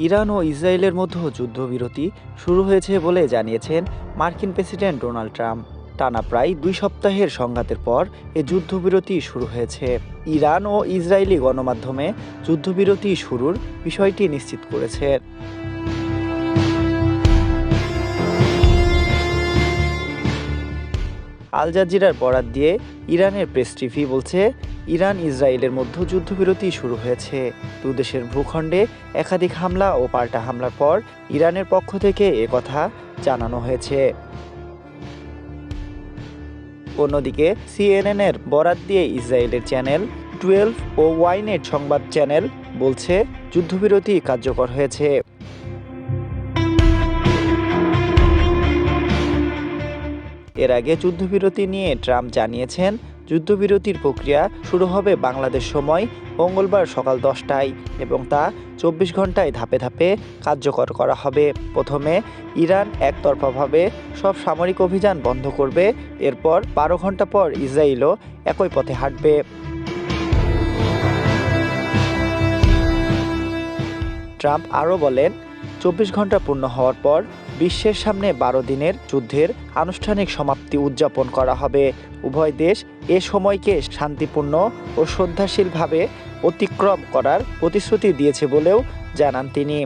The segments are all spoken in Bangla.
ইরান ও ইসরায়েলের মধ্যে যুদ্ধবিরতি শুরু হয়েছে বলে জানিয়েছেন মার্কিন প্রেসিডেন্ট ডোনাল্ড ট্রাম্প। টানা প্রায় 2 সপ্তাহের সংঘাতের পর এ যুদ্ধবিরতি শুরু হয়েছে। ইরান ও ইসরায়েলি গণমাধ্যমে যুদ্ধবিরতি শুরুর বিষয়টি নিশ্চিত করেছে। আল জাজিরার বরাত দিয়ে ইরানের প্রেস টিভি বলছে, ইরান ইসরায়েলের মধ্যে যুদ্ধবিরতি শুরু হয়েছে। দুদেশের ভূখণ্ডে একাধিক হামলা ও পাল্টা হামলার পর ইরানের পক্ষ থেকে একথা জানানো হয়েছে। অন্যদিকে সিএনএনের বরাত দিয়ে ইসরায়েলের চ্যানেল 12 ও ওয়াইনেট সংবাদ চ্যানেল বলছে, যুদ্ধবিরতি কার্যকর হয়েছে। এর আগে যুদ্ধবিরতি নিয়ে ট্রাম্প জানিয়েছেন, যুদ্ধবিরতির প্রক্রিয়া শুরু হবে বাংলাদেশ সময় মঙ্গলবার সকাল 10টায় এবং তা 24 ঘন্টায় ধাপে ধাপে কার্যকর করা হবে। প্রথমে ইরান একতরফাভাবে সব সামরিক অভিযান বন্ধ করবে, এরপর 12 ঘন্টা পর ইসরায়েলও একই পথে হাঁটবে। ট্রাম্প আরও বলেন, 24 ঘন্টা পূর্ণ হওয়ার পর বিশ্বের সামনে 12 দিনের যুদ্ধের আনুষ্ঠানিক সমাপ্তি উদযাপন করা হবে। উভয় দেশ এ সময়কে শান্তিপূর্ণ ও শ্রদ্ধাশীলভাবে অতিক্রম করার প্রতিশ্রুতি দিয়েছে বলেও জানান তিনি।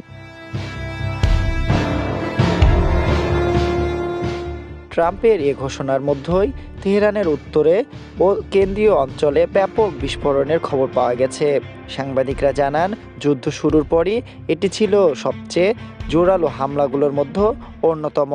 ট্রাম্পের এ ঘোষণার মধ্যেই তেহরানের উত্তরে ও কেন্দ্রীয় অঞ্চলে ব্যাপক বিস্ফোরণের খবর পাওয়া গেছে। সাংবাদিকরা জানান, যুদ্ধ শুরুর পরই এটি ছিল সবচেয়ে জোরালো হামলাগুলোর মধ্যে অন্যতম।